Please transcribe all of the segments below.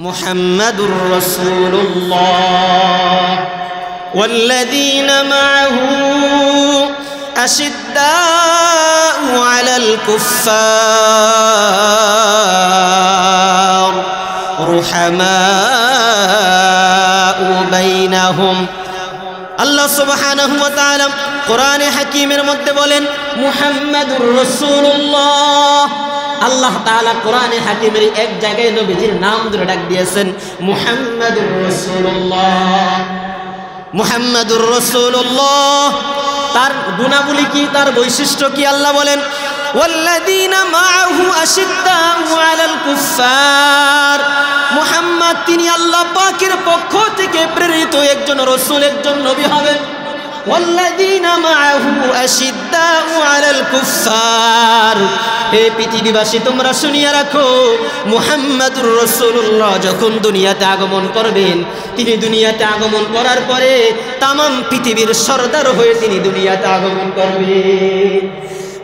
মুহাম্মাদুর রাসূলুল্লাহ ওয়াল্লাযীনা মা'আহু আশিদ্দাউ আলাল কুফফার রুহামাউ বাইনাহুম। আল্লাহ সুবহানাহু ওয়া তাআলা কোরআনে হাকীমের মধ্যে বলেন মুহাম্মাদুর রাসূলুল্লাহ। আল্লাহ তাআলা কোরআনে হাকীমের এক জায়গায় নবীজির নাম ধরে ডাক দিয়েছেন মুহাম্মাদুর রাসূলুল্লাহ। মুহাম্মাদুর রাসূলুল্লাহ, তার গুণাবলী কি, তার বৈশিষ্ট্য কি? আল্লাহ বলেন ওয়াল্লাযীনা মা'আহু আশিদ্দাউ আলাল কুফফার। মুহাম্মদ তিনি আল্লাহ পাকের পক্ষ থেকে প্রেরিত একজন রাসূল, একজন নবী হবেন। ওয়াল্লাযীনা মা'আহু আশিদ্দাউ আলাল কুফফার। হে পৃথিবীবাসী, তোমরা শুনিয়া রাখো, মুহাম্মাদুর রাসূলুল্লাহ যখন দুনিয়াতে আগমন করবেন, তিনি দুনিয়াতে আগমন করার পরে তামাম পৃথিবীর সরদার হয়ে তিনি দুনিয়াতে আগমন করবেন।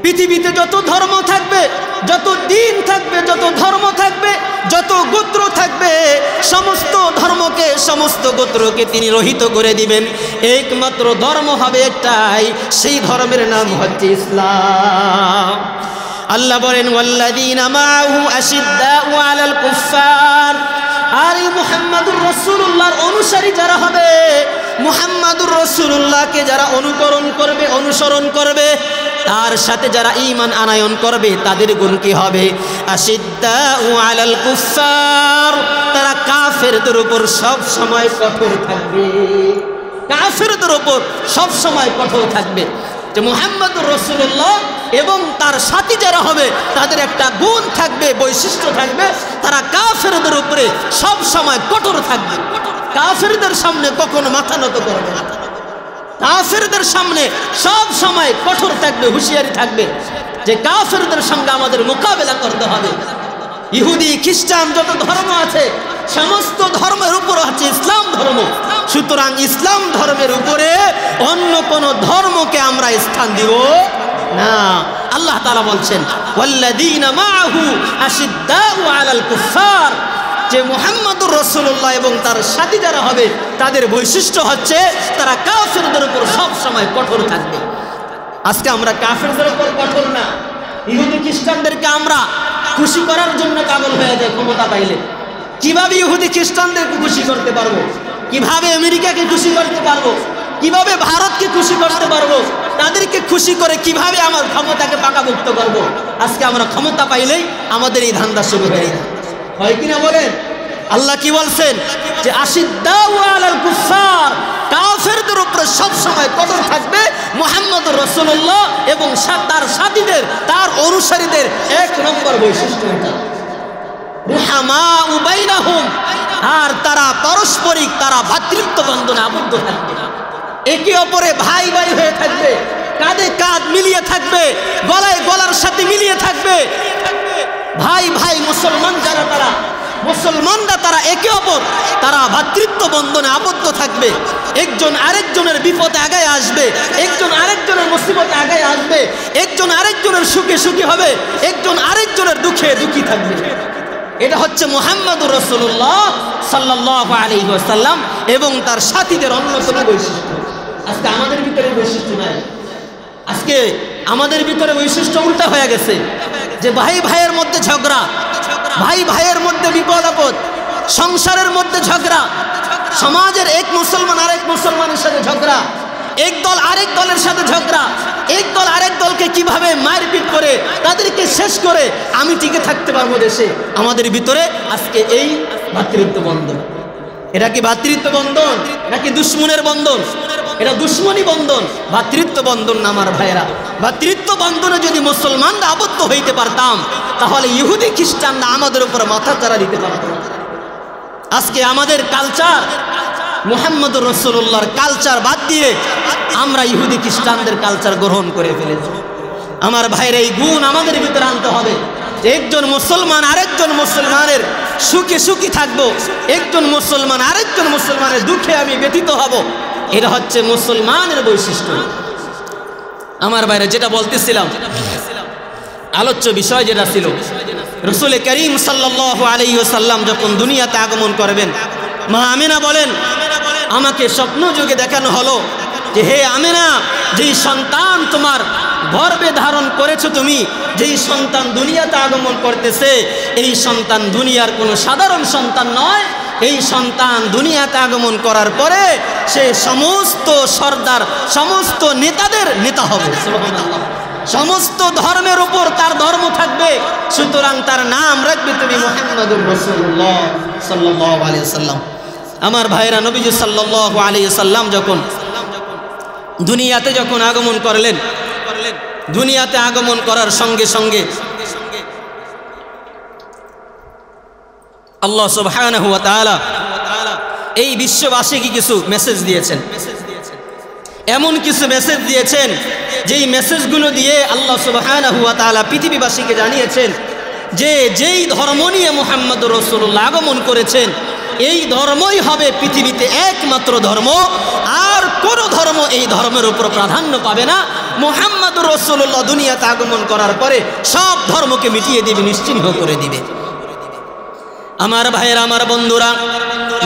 পৃথিবীতে যত ধর্ম থাকবে, যত দিন থাকবে, যত ধর্ম থাকবে, যত গোত্র থাকবে, সমস্ত ধর্মকে, সমস্ত গোত্রকে তিনি রহিত করে দিবেন। একমাত্র ধর্ম হবে একটাই, সেই ধর্মের নাম হচ্ছে ইসলাম। আল্লাহ বলেন ওয়াল্লাযীনা মা'আহু আশিদ্দাউ আলাল কুফফার। আর এই মুহাম্মাদুর রাসূলুল্লাহর অনুসারী যারা হবে, মুহাম্মাদুর রাসূলুল্লাহকে যারা অনুকরণ করবে, অনুসরণ করবে, তার সাথে যারা ঈমান আনয়ন করবে, তাদের গুণ কি হবে? আশিদ্দাউ আলাল কুফফার। তারা কাফেরদের উপর সব সময় কঠোর থাকবে, কাফেরদের উপর সব সময় কঠোর থাকবে। যে মুহাম্মাদুর রাসূলুল্লাহ এবং তার সাথী যারা হবে, তাদের একটা গুণ থাকবে, বৈশিষ্ট্য থাকবে, তারা কাফেরদের উপরে সব সময় কঠোর থাকবে। কাফেরদের সামনে কখনো মাথা নত করবে না, কাফেরদের সামনে সব সময় কঠোর থাকবে, হুঁশিয়ারি থাকবে যে কাফেরদের সঙ্গে আমাদের মোকাবেলা করতে হবে। ইহুদি খ্রিস্টান যত ধর্ম আছে, সমস্ত ধর্মের উপর আছে ইসলাম ধর্ম। সুতরাং ইসলাম ধর্মের উপরে অন্য কোন ধর্মকে আমরা স্থান দিব না। আল্লাহ তাআলা বলছেন ওয়াল্লাযীনা মা'আহু আশিদ্দাউ আলাল কুফফার। যে মুহাম্মাদুর রাসূলুল্লাহ এবং তার সাথী যারা হবে, তাদের বৈশিষ্ট্য হচ্ছে তারা কাফেরদের উপর সব সময় কঠোর থাকবে। আজকে আমরা কাফেরদের উপর কঠোর না, ইহুদি খ্রিস্টানদেরকে আমরা খুশি করার জন্য পাগল হয়ে যায় ক্ষমতা পাইলে। কিভাবে ইহুদি খ্রিস্টানদেরকে খুশি করতে পারবো, কিভাবে আমেরিকাকে খুশি করতে পারবো, কিভাবে ভারতকে খুশি করতে পারবো, তাদেরকে খুশি করে কিভাবে আমার ক্ষমতাকে পাকাভুক্ত করবো। আজকে আমরা ক্ষমতা পাইলেই আমাদের এই ধান্দা শুরু হয়ে যায়, হয় কিনা বলেন? আল্লাহ কি বলছেন যে আশিদ্দাউ আলাল কুফফার, কাফেরদের উপরে সব সময় কঠোর থাকবে মুহাম্মাদুর রাসূলুল্লাহ এবং তার সাথীদের, তার অনুসারীদের এক নম্বর বৈশিষ্ট্য এটা রুহামাউ বাইনাহুম। আর তারা পারস্পরিক, তারা ভ্রাতৃত্ব বন্ধনে আবদ্ধ থাকবে, একে অপরে ভাই ভাই হয়ে থাকবে, কাঁধে কাঁধ মিলিয়ে থাকবে, গলায় গলার সাথে মিলিয়ে থাকবে। ভাই ভাই মুসলমান যারা, তারা মুসলমানরা, তারা একে অপর, তারা ভ্রাতৃত্ব বন্ধনে আবদ্ধ থাকবে। একজন আরেকজনের বিপদে আগায় আসবে, একজন আরেকজনের মুসিবতে আগায় আসবে, একজন আরেকজনের সুখে সুখী হবে, একজন আরেকজনের দুঃখে দুঃখী থাকবে। এটা হচ্ছে মুহাম্মাদুর রাসূলুল্লাহ সাল্লাল্লাহু আলাইহি ওয়াসাল্লাম এবং তার সাথীদের অন্যতম বৈশিষ্ট্য। আজকে আমাদের ভিতরে বৈশিষ্ট্য নাই, আজকে আমাদের ভিতরে বৈশিষ্ট্য উল্টা হয়ে গেছে যে ভাই ভাইয়ের মধ্যে ঝগড়া, ভাই ভাইয়ের মধ্যে বিপদ আপদ, সংসারের মধ্যে ঝগড়া, সমাজের এক মুসলমান আরেক মুসলমানের সাথে ঝগড়া, এক দল আরেক দলের সাথে ঝগড়া, এক দল আরেক দলকে কিভাবে মারপিট করে তাদেরকে শেষ করে আমি টিকে থাকতে পারবো দেশে। আমাদের ভিতরে আজকে এই ভ্রাতৃত্ব বন্ধন। এটা কি ভ্রাতৃত্ব বন্ধন নাকি দুশ্মনের বন্ধন? এটা দুশ্মনী বন্ধন, ভ্রাতৃত্ব বন্ধন না আমার ভাইয়েরা। ভ্রাতৃত্ব বন্ধনে যদি মুসলমানরা আবদ্ধ হইতে পারতাম, তাহলে ইহুদি খ্রিস্টানরা আমাদের উপর মাথা চারা দিতে পারত। আজকে আমাদের কালচার, মুহাম্মাদুর রাসূলুল্লাহর কালচার বাদ দিয়ে আমরা ইহুদি খ্রিস্টানদের কালচার গ্রহণ করে ফেলেছি। আমার ভাইয়ের এই গুণ আমাদের ভিতরে আনতে হবে যে একজন মুসলমান আরেকজন মুসলমানের সুখে সুখী থাকবো, একজন মুসলমান আরেকজন মুসলমানের দুঃখে আমি ব্যথিত হব। এটা হচ্ছে মুসলমানের বৈশিষ্ট্য। আমার ভাইরা যেটা বলতেছিলাম, আলোচ্য বিষয় যেটা ছিল রসুল করিম সাল্লাল্লাহু আলাইহি ওয়াসাল্লাম যখন দুনিয়াতে আগমন করবেন, মা আমিনা বলেন, আমাকে স্বপ্ন যুগে দেখানো হলো যে হে আমিনা, যেই সন্তান তোমার গর্ভে ধারণ করেছো তুমি, যেই সন্তান দুনিয়াতে আগমন করতেছে, এই সন্তান দুনিয়ার কোনো সাধারণ সন্তান নয়। এই সন্তান দুনিয়াতে আগমন করার পরে সে সমস্ত সর্দার, সমস্ত নেতাদের নেতা হবে। সুবহানাল্লাহ। সমস্ত ধর্মের উপর তার ধর্ম থাকবে। সুতরাং তার নাম রাখবে তুমি মুহাম্মাদুর রাসূলুল্লাহ সাল্লাল্লাহু আলাইহি ওয়াসাল্লাম। আমার ভাইরা, নবীজি সাল্লাল্লাহু আলাইহি ওয়াসাল্লাম যখন দুনিয়াতে আগমন করলেন, দুনিয়াতে আগমন করার সঙ্গে সঙ্গে আল্লাহ সুবহানাহু ওয়া তাআলা এই বিশ্ববাসীকে কিছু মেসেজ দিয়েছেন। এমন কিছু মেসেজ দিয়েছেন যেই মেসেজগুলো দিয়ে আল্লাহ সুবহানাহু ওয়া তাআলা পৃথিবীবাসীকে জানিয়েছেন যে যেই ধর্ম নিয়ে মুহাম্মদুর রাসূলুল্লাহ আগমন করেছেন, এই ধর্মই হবে পৃথিবীতে একমাত্র ধর্ম। আর কোনো ধর্ম এই ধর্মের উপর প্রাধান্য পাবে না। মুহাম্মদুর রাসূলুল্লাহ দুনিয়াতে আগমন করার পরে সব ধর্মকে মিটিয়ে দিবে, নিশ্চিহ্ন করে দিবে। আমার ভাইয়েরা, আমার বন্ধুরা,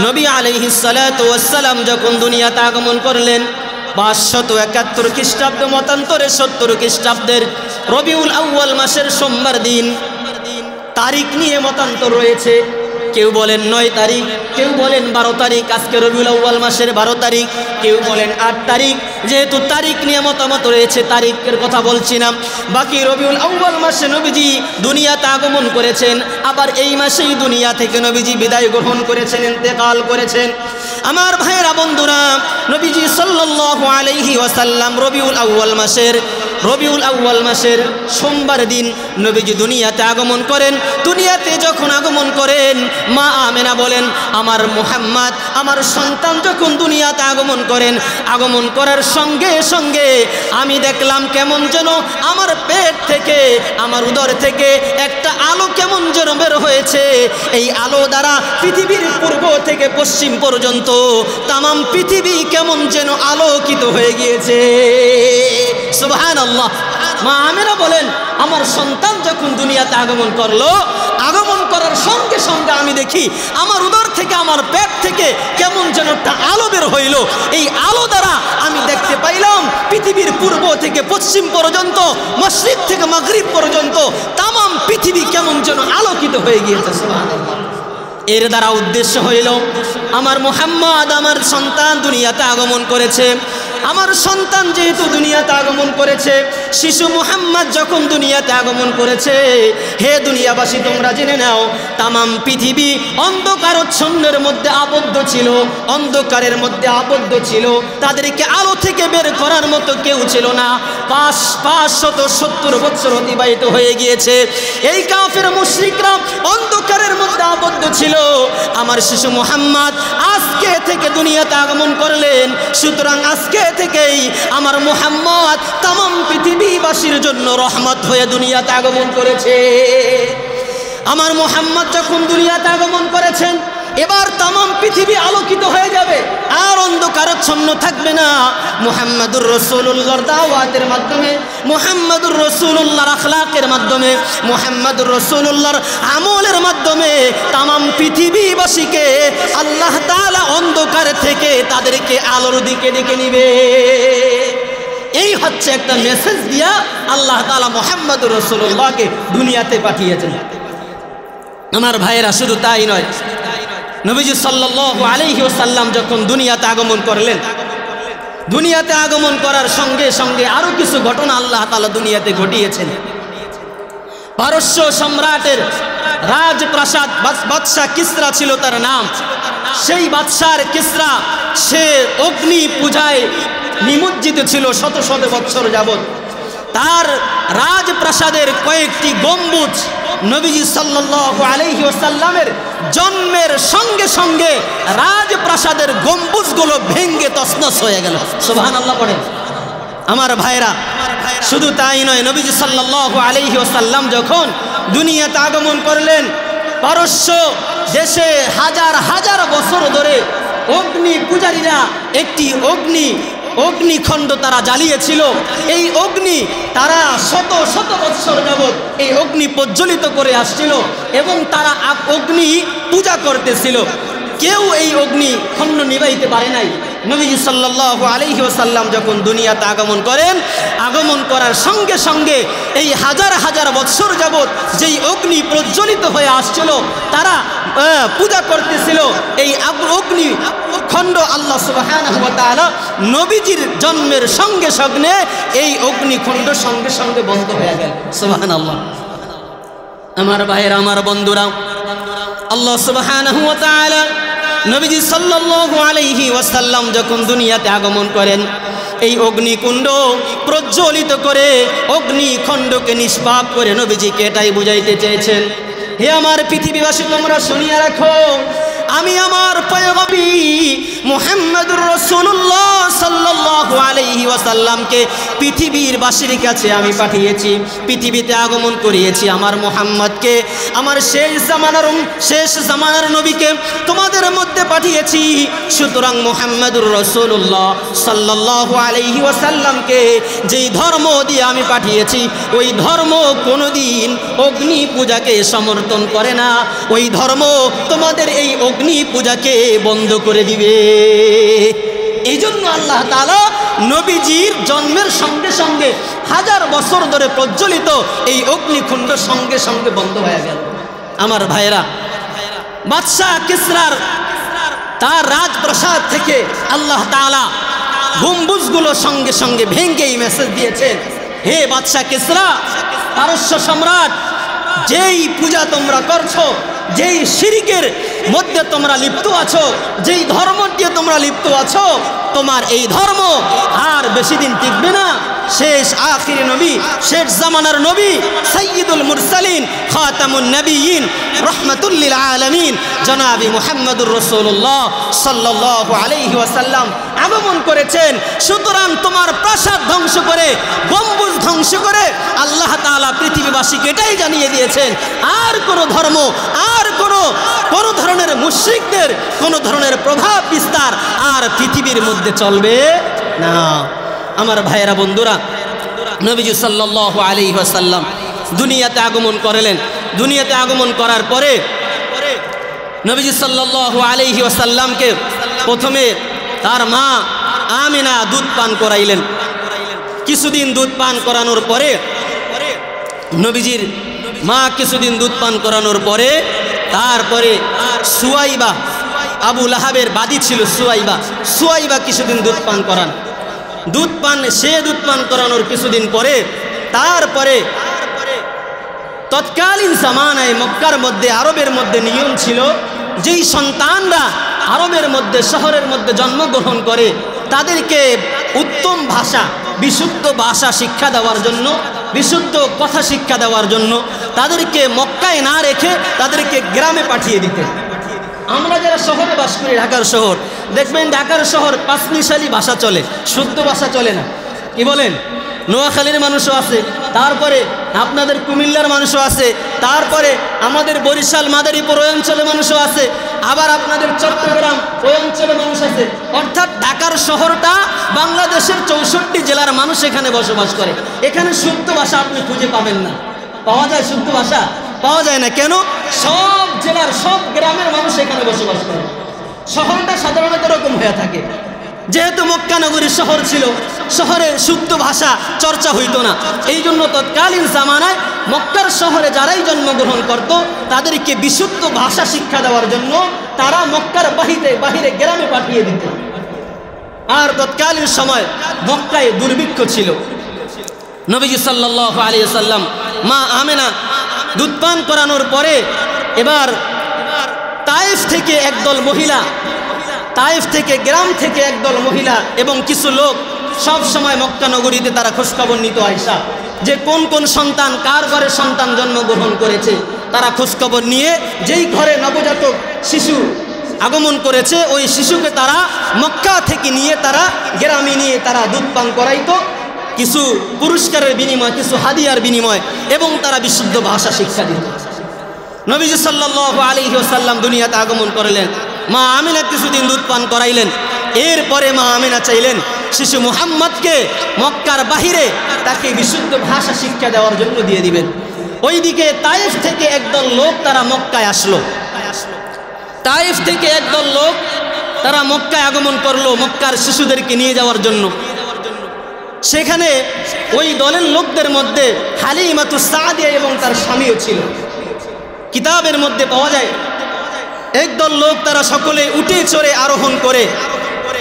নবী আলাইহিস সালাতু ওয়াস সালাম যখন দুনিয়াতে আগমন করলেন 571 খ্রিস্টাব্দ মতান্তরে 70 খ্রিস্টাব্দের রবিউল আউয়াল মাসের সোমবার দিন। তারিখ নিয়ে মতান্তর রয়েছে, কেউ বলেন 9 তারিখ, কেউ বলেন 12 তারিখ। আজকে রবিউল আউয়াল মাসের 12 তারিখ, কেউ বলেন 8 তারিখ। যেহেতু তারিখ নিয়ে মতামত রয়েছে, তারিখের কথা বলছি না। বাকি রবিউল আউয়াল মাসে নবীজি দুনিয়াতে আগমন করেছেন, আবার এই মাসেই দুনিয়া থেকে নবীজি বিদায় গ্রহণ করেছেন, ইন্তেকাল করেছেন। আমার ভাইয়েরা, বন্ধুরা, নবীজি সাল্লাল্লাহু আলাইহি ওয়াসাল্লাম রবিউল আউয়াল মাসের সোমবার দিন নবীজি দুনিয়াতে আগমন করেন। দুনিয়াতে যখন আগমন করেন, মা আমেনা বলেন, আমার মুহাম্মদ, আমার সন্তান যখন দুনিয়াতে আগমন করেন, আগমন করার সঙ্গে সঙ্গে আমি দেখলাম কেমন যেন আমার পেট থেকে, আমার উদর থেকে একটা আলো কেমন যেন বের হয়েছে। এই আলো দ্বারা পৃথিবীর পূর্ব থেকে পশ্চিম পর্যন্ত তামাম পৃথিবী কেমন যেন আলোকিত হয়ে গিয়েছে। সুবহানাল্লাহ। মা আমিনা বলেন, আমার সন্তান যখন দুনিয়াতে আগমন করলো, আগমন করার সঙ্গে সঙ্গে আমি দেখি আমার উদর থেকে, আমার পেট থেকে কেমন যেন একটা আলো বের হইল। এই আলো দ্বারা আমি দেখতে পাইলাম পৃথিবীর পূর্ব থেকে পশ্চিম পর্যন্ত, মশরিক থেকে মাগরিব পর্যন্ত তামাম পৃথিবী কেমন যেন আলোকিত হয়ে গিয়েছে। সুবহানাল্লাহ। এর দ্বারা উদ্দেশ্য হইল, আমার মুহাম্মদ, আমার সন্তান দুনিয়াতে আগমন করেছে। আমার সন্তান যেহেতু দুনিয়াতে আগমন করেছে, শিশু মুহাম্মদ যখন দুনিয়াতে আগমন করেছে, হে দুনিয়াবাসী, তোমরা জেনে নাও, তামাম পৃথিবী অন্ধকারচ্ছন্নের মধ্যে আবদ্ধ ছিল, অন্ধকারের মধ্যে আবদ্ধ ছিল। তাদেরকে আলো থেকে বের করার মতো কেউ ছিল না। 570 বছর অতিবাহিত হয়ে গিয়েছে। এই কাফের মুশরিকরা অন্ধকারের মধ্যে আবদ্ধ ছিল। আমার শিশু মুহাম্মদ আজকে থেকে দুনিয়াতে আগমন করলেন। সুতরাং আজকে থেকেই আমার মুহাম্মদ তামাম পৃথিবীবাসীর জন্য রহমত হয়ে দুনিয়াতে আগমন করেছে। আমার মুহাম্মদ যখন দুনিয়াতে আগমন করেছেন, এবার তামাম পৃথিবী আলোকিত হয়ে যাবে, আর অন্ধকারচ্ছন্ন থাকবে না। মুহাম্মাদুর রাসূলুল্লাহর দাওয়াতের মাধ্যমে, মুহাম্মাদুর রাসূলুল্লাহর আখলাকের মাধ্যমে, মুহাম্মাদুর রাসূলুল্লাহর আমলের মাধ্যমে তামাম পৃথিবীবাসীকে আল্লাহ তাআলা অন্ধকার থেকে তাদেরকে আলোর দিকে ডেকে নিবে। এই হচ্ছে একটা মেসেজ দিয়া আল্লাহ তাআলা মুহাম্মাদুর রাসূলুল্লাহকে দুনিয়াতে পাঠিয়েছেন। আমার ভাইয়েরা, শুধু তাই নয়, নবীজি সাল্লাল্লাহু আলাইহি ওয়াসাল্লাম যখন দুনিয়াতে আগমন করলেন, দুনিয়াতে আগমন করার সঙ্গে সঙ্গে আরো কিছু ঘটনা আল্লাহ তাআলা দুনিয়াতে ঘটিয়েছেন। পারস্য সম্রাটের রাজপ্রাসাদ, বাদশাহ কিসরা ছিল তার নাম। সেই বাদশার কিসরা, সে অগ্নি পূজায় নিমজ্জিত ছিল শত শত বছর যাবৎ। তার রাজপ্রাসাদের কয়েকটি গম্বুজ নবীজি সাল্লাল্লাহু আলাইহি ওয়াসাল্লামের জন্মের সঙ্গে সঙ্গে রাজপ্রাসাদের গম্বুজগুলো ভেঙে তছনছ হয়ে গেল। সুবহানাল্লাহ পড়েন। আমার ভাইরা, শুধু তাই নয়, নবীজি সাল্লাল্লাহু আলাইহি ওয়াসাল্লাম যখন দুনিয়াতে আগমন করলেন, পারস্য দেশে হাজার হাজার বছর ধরে অগ্নি পূজারীরা একটি অগ্নি অগ্নিখণ্ড তারা জ্বালিয়েছিল। এই অগ্নি তারা শত শত বৎসর যাবৎ এই অগ্নি প্রজ্বলিত করে আসছিল এবং তারা অগ্নি পূজা করতেছিল। কেউ এই অগ্নিখণ্ড নিভাইতে পারে নাই। নবীজি সাল্লাল্লাহু আলাইহি ওয়াসাল্লাম যখন দুনিয়াতে আগমন করেন, আগমন করার সঙ্গে সঙ্গে এই হাজার হাজার বৎসর যাবৎ যেই অগ্নি প্রজ্বলিত হয়ে আসছিল, তারা পূজা করতেছিল, এই অগ্নি খণ্ড আল্লাহ সুবহানাহু ওয়া তাআলা নবীজির জন্মের সঙ্গে সঙ্গে এই অগ্নিখণ্ড সঙ্গে সঙ্গে বন্ধ হয়ে গেল। সুবহানাল্লাহ। আমার ভাইয়েরা, আমার বন্ধুরা, আল্লাহ সুবহানাহু ওয়া তাআলা নবীজি সাল্লাল্লাহু আলাইহি ওয়াসাল্লাম যখন দুনিয়াতে আগমন করেন, এই অগ্নিকুণ্ড প্রজ্বলিত করে অগ্নিখণ্ডকে নিষ্পাপ করে নবীজিকে এটাই বুঝাইতে চেয়েছেন, হে আমার পৃথিবীবাসী, তোমরা শুনিয়া রাখো, আমি আমার পয়গম্বর মুহাম্মদুর রাসূলুল্লাহ সাল্লাল্লাহু আলাইহি ওয়াসাল্লামকে পৃথিবীর বাসীর কাছে আমি পাঠিয়েছি, পৃথিবীতে আগমন করিয়েছি আমার মুহাম্মদকে, আমার শেষ জামানার নবীকে তোমাদের মধ্যে পাঠিয়েছি। সুতরাং মুহাম্মদুর রাসূলুল্লাহ সাল্লাল্লাহু আলাইহি ওয়াসাল্লামকে যেই ধর্ম দিয়ে আমি পাঠিয়েছি, ওই ধর্ম কোনোদিন অগ্নি পূজাকে সমর্থন করে না। ওই ধর্ম তোমাদের এই অগ্নি পূজাকে বন্ধ করে দিবে। এই জন্য আল্লাহ তাআলা নবীজির জন্মের সঙ্গে সঙ্গে হাজার বছর ধরে প্রজ্বলিত এই অগ্নিকুণ্ড সঙ্গে সঙ্গে বন্ধ হয়ে গেল। আমার ভাইয়েরা, বাদশাহ কিসরার তার রাজপ্রাসাদ থেকে আল্লাহ তাআলা গম্বুজগুলো সঙ্গে সঙ্গে ভেঙে এই মেসেজ দিয়েছেন, হে বাদশাহ কিসরা, পারস্য সম্রাট, যেই পূজা তোমরা করছো, যেই শিরকের মধ্যে তোমরা লিপ্ত আছো, যেই ধর্ম দিয়ে তোমরা লিপ্ত আছো, তোমার এই ধর্ম আর বেশি দিন টিকবে না। শেষ আখিরি নবী, শেষ জামানার নবী, সাইয়্যিদুল মুরসালিন, খাতামুন নবিয়্যিন, রাহমাতুল লিল আলামিন জনাবি মুহাম্মদুর রাসূলুল্লাহ সাল্লাল্লাহু আলাইহি ওয়াসাল্লাম আগমন করেছেন। সুতরাং তোমার প্রাসাদ ধ্বংস করে, গম্বুজ ধ্বংস করে আল্লাহ তাআলা পৃথিবীবাসীকে এটাই জানিয়ে দিয়েছেন, আর কোনো ধর্ম, আর কোনো ধরনের মুশরিকদের কোনো ধরনের প্রভাব বিস্তার আর পৃথিবীর মধ্যে চলবে না। আমার ভাইয়েরা, বন্ধুরা, নবীজি সাল্লাল্লাহু আলাইহি ওয়াসাল্লাম দুনিয়াতে আগমন করলেন। দুনিয়াতে আগমন করার পরে নবীজি সাল্লাল্লাহু আলাইহি ওয়াসাল্লামকে প্রথমে তার মা আমিনা দুধ পান করাইলেন। কিছুদিন দুধ পান করানোর পরে নবীজির মা কিছুদিন দুধ পান করানোর পরে তারপরে সুয়াইবা, আবু লাহাবের বাদী ছিল সুয়াইবা কিছুদিন দুধ পান করান। দুধ পান করানোর কিছুদিন পরে তারপরে তৎকালীন জামানায় মক্কার মধ্যে, আরবের মধ্যে নিয়ম ছিল, যেই সন্তানরা আরবের মধ্যে, শহরের মধ্যে জন্মগ্রহণ করে, তাদেরকে উত্তম ভাষা, বিশুদ্ধ ভাষা শিক্ষা দেওয়ার জন্য, বিশুদ্ধ কথা শিক্ষা দেওয়ার জন্য তাদেরকে মক্কায় না রেখে তাদেরকে গ্রামে পাঠিয়ে দিতেন। আমরা যারা শহরে বাস করি, ঢাকার শহর, দেখবেন ঢাকার শহর পাঁচমিশালি ভাষা চলে, শুদ্ধ ভাষা চলে না। কি বলেন? নোয়াখালীর মানুষও আছে, তারপরে আপনাদের কুমিল্লার মানুষও আছে, তারপরে আমাদের বরিশাল মাদারীপুর ওই অঞ্চলের মানুষও আছে, আবার আপনাদের চট্টগ্রাম ওই অঞ্চলের মানুষ আছে। অর্থাৎ ঢাকার শহরটা বাংলাদেশের 64 জেলার মানুষ এখানে বসবাস করে। এখানে শুদ্ধ ভাষা আপনি খুঁজে পাবেন না। পাওয়া যায় শুদ্ধ ভাষা? পাওয়া যায় না। কেন? সব জেলার, সব গ্রামের মানুষ এখানে বসবাস করে। শহরটা সাধারণত এরকম হয়ে থাকে। যেহেতু মক্কা নগরীর শহর ছিল, শহরে শুদ্ধ ভাষা চর্চা হইতো না। এই জন্য তৎকালীন জামানায় মক্কার শহরে যারাই জন্মগ্রহণ করত, তাদেরকে বিশুদ্ধ ভাষা শিক্ষা দেওয়ার জন্য তারা মক্কার বাহিরে গ্রামে পাঠিয়ে দিত। আর তৎকালীন সময় মক্কায় দুর্ভিক্ষ ছিল। নবীজি সাল্লাল্লাহু আলাইহি ওয়াসাল্লাম মা আমেনা দুধ পান করানোর পরে এবার তায়েফ থেকে একদল মহিলা, তায়েফ থেকে, গ্রাম থেকে একদল মহিলা এবং কিছু লোক সব সময় মক্কা নগরীতে তারা খোঁজখবর নিত আয়েশা, যে কোন কোন সন্তান, কার ঘরে সন্তান জন্মগ্রহণ করেছে। তারা খোঁজখবর নিয়ে যেই ঘরে নবজাতক শিশু আগমন করেছে, ওই শিশুকে তারা মক্কা থেকে নিয়ে তারা গ্রামে নিয়ে তারা দুধ পান করাইতো, কিছু পুরস্কারের বিনিময়, কিছু হাদিয়ার বিনিময়, এবং তারা বিশুদ্ধ ভাষা শিক্ষা দিত। নবীজি সাল্লাল্লাহু আলাইহি ওয়াসাল্লাম দুনিয়াতে আগমন করলেন। মা আমিনা কিছুদিন দুধ পান করাইলেন। এরপরে মা আমিনা চাইলেন, শিশু মুহাম্মদকে মক্কার বাহিরে তাকে বিশুদ্ধ ভাষা শিক্ষা দেওয়ার জন্য দিয়ে দিবেন। ওইদিকে তায়েফ থেকে একদল লোক তারা মক্কায় আসলো। তায়েফ থেকে একদল লোক তারা মক্কায় আগমন করলো মক্কার শিশুদেরকে নিয়ে যাওয়ার জন্য। সেখানে ওই দলের লোকদের মধ্যে হালিমাতুস সাদিয়া এবং তার স্বামীও ছিল। কিতাবের মধ্যে পাওয়া যায় একদল লোক তারা সকলে উঠে চড়ে আরোহণ করে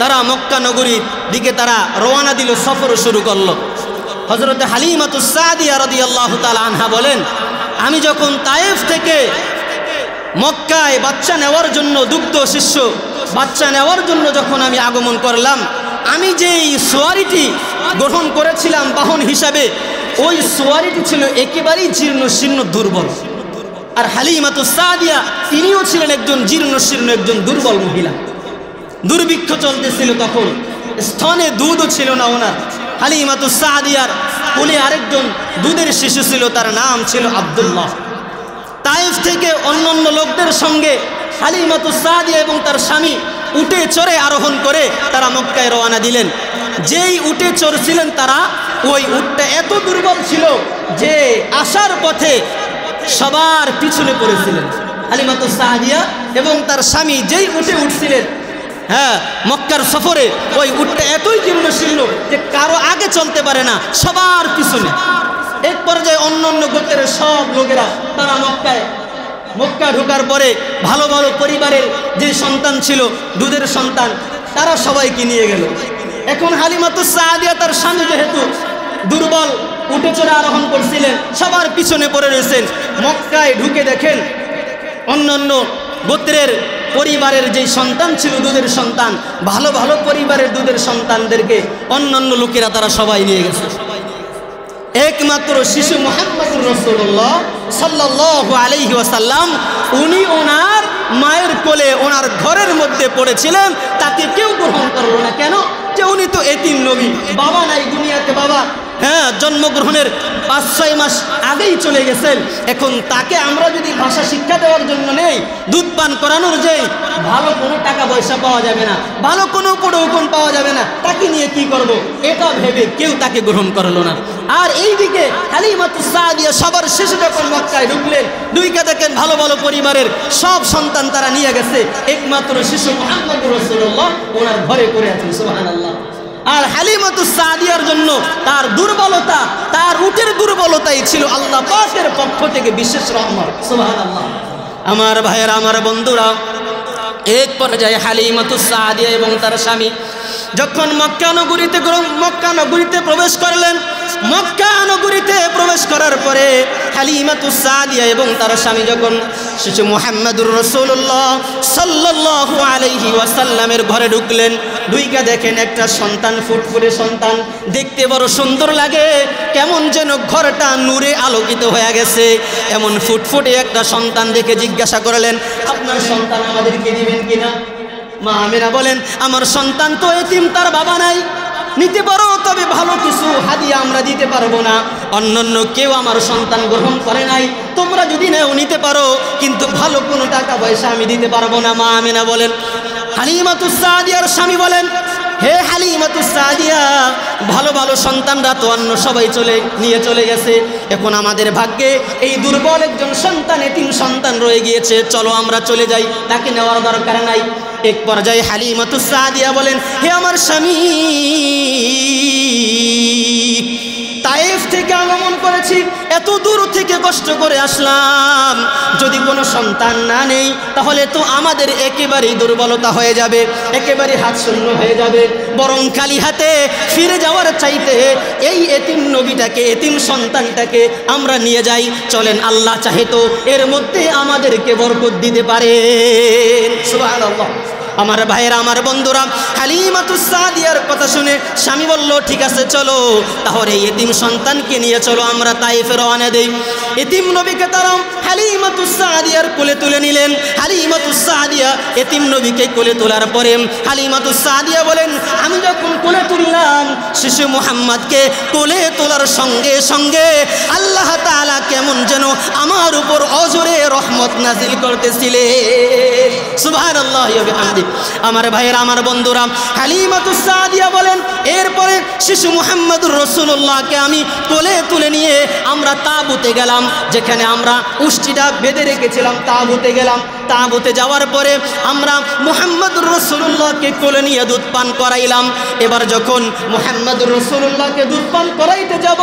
তারা মক্কা নগরীর দিকে তারা রওনা দিল, সফর শুরু করলো। হযরত হালিমাতুস সাদিয়া রাদিয়াল্লাহু তাআলা আনহা বলেন, আমি যখন তায়েফ থেকে মক্কায় বাচ্চা নেওয়ার জন্য, দুগ্ধ শিষ্য বাচ্চা নেওয়ার জন্য যখন আমি আগমন করলাম, আমি যেই সোয়ারিটি গ্রহণ করেছিলাম বাহন হিসাবে, ওই সোয়ারিটি ছিল একেবারেই জীর্ণ শীর্ণ দুর্বল। আর হালিমাতুস সাদিয়া তিনিও ছিলেন একজন জীর্ণ শীর্ণ একজন দুর্বল মহিলা। দুর্ভিক্ষ চলতেছিল তখন, স্তনে দুধও ছিল না ওনার। হালিমাতুস সাদিয়ার কোলে আরেকজন দুধের শিশু ছিল, তার নাম ছিল আব্দুল্লাহ। তায়েফ থেকে অন্যান্য লোকদের সঙ্গে হালিমাতুস সাদিয়া এবং তার স্বামী উটে চড়ে আরোহণ করে তারা মক্কায় রওনা দিলেন। যেই উটে চড়ছিলেন তারা, ওই উটটা এত দুর্বল ছিল যে আসার পথে সবার পিছনে পড়েছিলেন। হালিমাতুস সাদিয়া এবং তার স্বামী যেই উটে উঠছিলেন, মক্কার সফরে, ওই উটটা এতই জীর্ণ শীর্ণ যে কারো আগে চলতে পারে না, সবার পিছনে। এক পর্যায়ে অন্যান্য গোত্রের সব লোকেরা তারা মক্কা ঢোকার পরে ভালো ভালো পরিবারের যে সন্তান ছিল, দুধের সন্তান, তারা সবাইকে নিয়ে গেল। এখন হালিমাতুস সাদিয়া তার স্বামী যেহেতু দুর্বল, উঠে চড়ে আরোহণ করছিলেন, সবার পিছনে পড়ে রয়েছেন। মক্কায় ঢুকে দেখেন অন্যান্য গোত্রের পরিবারের যেই সন্তান ছিল, দুধের সন্তান, ভালো ভালো পরিবারের দুধের সন্তানদেরকে অন্যান্য লোকেরা তারা সবাই নিয়ে গেছে। একমাত্র শিশু মুহাম্মদুর রাসূলুল্লাহ সাল্লাল্লাহু আলাইহি ওয়াসাল্লাম, উনি ওনার মায়ের কোলে ওনার ঘরের মধ্যে পড়েছিলেন, তাকে কেউ গ্রহণ করলো না। কেন? যে উনি তো এতিম নবী, বাবা নাই দুনিয়াতে, বাবা জন্মগ্রহণের 5-6 মাস আগেই চলে গেছেন। এখন তাকে আমরা যদি ভাষা শিক্ষা দেওয়ার জন্য নেই, দুধ পান করানোর যে ভালো কোনো টাকা পয়সা পাওয়া যাবে না, ভালো কোনো পড়ৌকন পাওয়া যাবে না, তাকে নিয়ে কি করব, এটা ভেবে কেউ তাকে গ্রহণ করলো না। আর এইদিকে হালিমাতুস সাদিয়া সবার শেষে যখন মক্কায় ঢুকলেন, দুইকে দেখেন ভালো ভালো পরিবারের সব সন্তান তারা নিয়ে গেছে, একমাত্র শিশু মুহাম্মদুর রাসূলুল্লাহ ওনার ঘরে পড়ে আছেন। সুবহানাল্লাহ। আর হালিমাতুস সাদিয়ার জন্য তার দুর্বলতা, তার উটের দুর্বলতাই ছিল আল্লাহ পাকের পক্ষ থেকে বিশেষ রহমত। সুবহানাল্লাহ। আমার ভাইয়েরা, আমার বন্ধুরা, এক পর্যায়ে হালিমাতুস সাদিয়া এবং তার স্বামী যখন মক্কা নগরীতে প্রবেশ করলেন, মক্কা নগরীতে প্রবেশ করার পরে হালিমাতুস সাদিয়া এবং তার স্বামী যখন শিশু মুহাম্মদুর রাসূলুল্লাহ সাল্লাল্লাহু আলাইহি ওয়াসাল্লামের ঘরে ঢুকলেন, দুইকা দেখেন একটা সন্তান, ফুটফুটে সন্তান, দেখতে বড় সুন্দর লাগে, কেমন যেন ঘরটা নূরে আলোকিত হয়ে গেছে। এমন ফুটফুটে একটা সন্তান দেখে জিজ্ঞাসা করলেন, আপনার সন্তান আমাদেরকে দিবেন কিনা? মা আমিনা বলেন, আমার সন্তান তো এতিম, তার বাবা নাই, নিতে পারো, তবে ভালো কিছু হাদিয়া আমরা দিতে পারবো না। অন্যান্য কেউ আমার সন্তান গ্রহণ করে নাই, তোমরা যদি নাও নিতে পারো, কিন্তু ভালো কোনো টাকা পয়সা আমি দিতে পারবো না। মা আমিনা বলেন। হালিমাতুস সাদিয়ার স্বামী বলেন, হে হালিমাতুস সাদিয়া, ভালো ভালো সন্তানরা তো অন্য সবাই নিয়ে চলে গেছে, এখন আমাদের ভাগ্যে এই দুর্বল একজন সন্তান, এতিম সন্তান রয়ে গিয়েছে, চলো আমরা চলে যাই, তাকে নেওয়ার দরকার নাই। এক পর্যায়ে হালিমাতুস সাদিয়া বলেন, হে আমার স্বামী, তায়েফ থেকে আগমন করেছি, এত দূর থেকে কষ্ট করে আসলাম, যদি কোনো সন্তান না নেই তাহলে তো আমাদের একেবারেই দুর্বলতা হয়ে যাবে, একেবারে হাত শূন্য হয়ে যাবে। বরং খালি হাতে ফিরে যাওয়ার চাইতে এই এতিম নবীটাকে, এতিম সন্তানটাকে আমরা নিয়ে যাই, চলেন, আল্লাহ চাহে তো এর মধ্যে আমাদেরকে বরকত দিতে পারেন। সুবহানাল্লাহ। আমার ভাইয়েরা, আমার বন্ধুরা, হালিমাতুস সাদিয়ার কথা শুনে স্বামী বলল, ঠিক আছে চলো, তাহলে এতিম সন্তানকে নিয়ে চলো, আমরা তায়েফে রওনা দেই। এতিম নবীকে তারা হালিমাতুস সাদিয়ার কোলে তুলে নিলেন। হালিমাতুস সাদিয়া এতিম নবীকে কোলে তোলার পরে হালিমাতুস সাদিয়া বলেন, আমি যখন কোলে তুললাম শিশু মুহাম্মদকে, কোলে তোলার সঙ্গে সঙ্গে আল্লাহ তাআলা কেমন যেন আমার উপর অজরে রহমত নাজিল করতেছিলেন। সুবহানাল্লাহি ওয়া বিহামদিহি। বলি। আমার ভাইয়েরা, আমার বন্ধুরা, হালিমাতুস সাদিয়া বলেন, এরপরে শিশু মুহাম্মদুর রাসূলুল্লাহকে আমি কোলে তুলে নিয়ে আমরা তাঁবুতে গেলাম, যেখানে আমরা উষ্টিটা বেঁধে রেখেছিলাম। তাঁবুতে গেলাম। তাঁবুতে যাওয়ার পরে আমরা মুহাম্মদুর রাসূলুল্লাহকে কোলে নিয়ে দুধ পান করাইলাম। এবার যখন মুহাম্মদুর রাসূলুল্লাহকে দুধ পান করাইতে যাব,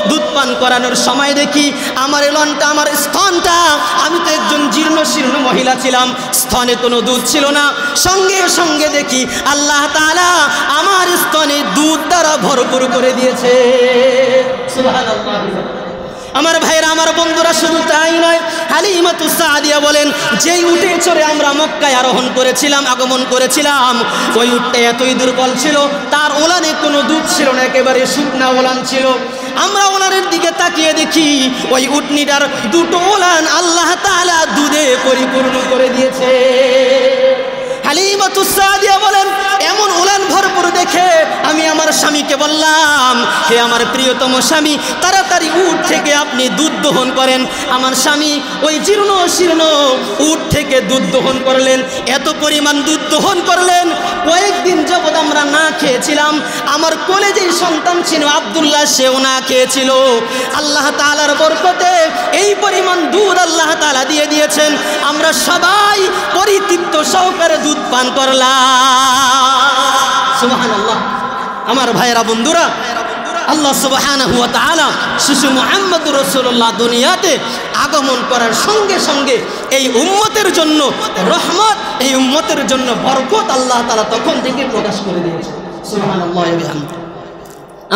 দুধ পান করানোর সময় দেখি আমার এলনটা, আমার স্তনটা, আমি তো একজন জীর্ণ শীর্ণ মহিলা ছিলাম, স্তনে কোনো দুধ ছিল না। সঙ্গে সঙ্গে দেখি আল্লাহ তাআলা আমার স্তনে দুধ দ্বারা ভরপুর করে দিয়েছে। সুবহানাল্লাহ। আমার ভাইরা, আমার বন্ধুরা, শুধু তাই নয়, হালিমাতুস সাদিয়া বলেন, যেই উটে চড়ে আমরা মক্কায় আরোহণ করেছিলাম, আগমন করেছিলাম, ওই উটটা এতই দুর্বল ছিল, তার ওলানে কোনো দুধ ছিল না, একেবারে শুকনা ওলান ছিল। আমরা ওলানের দিকে তাকিয়ে দেখি ওই উটনিটার দুটো ওলান আল্লাহ তাআলা দুধে পরিপূর্ণ করে দিয়েছে। হালিমাতুস সাদিয়া বলেন, এমন উলান ভরপুর দেখে আমি আমার স্বামীকে বললাম, হে আমার প্রিয়তম স্বামী, তাড়াতাড়ি উট থেকে আপনি দুধ দহন করেন। আমার স্বামী ওই জীর্ণ শীর্ণ উট থেকে দুধ দহন করলেন। এত পরিমাণ দুধ দহন করলেন, কয়েকদিন যাবৎ আমরা না খেয়েছিলাম। আমার কোলে যেই সন্তান ছিল আব্দুল্লাহ, সেও না খেয়েছিল। আল্লাহ তাআলার বরকতে এই পরিমাণ দুধ আল্লাহ তাআলা দিয়ে দিয়েছেন। আমরা সবাই পরিতৃপ্ত সহকারে দুধ পান করলাম। সুবহানাল্লাহ। আমার ভাইয়েরা, বন্ধুরা, আল্লাহ সুবহানাহু ওয়া তাআলা শিশু মুহাম্মদুর রাসূলুল্লাহ দুনিয়াতে আগমন করার সঙ্গে সঙ্গে এই উম্মতের জন্য রহমত, এই উম্মতের জন্য বরকত আল্লাহ তাআলা তখন থেকে প্রকাশ করে দিয়েছে। সুবহানাল্লাহ ওয়া বিহামদিহি।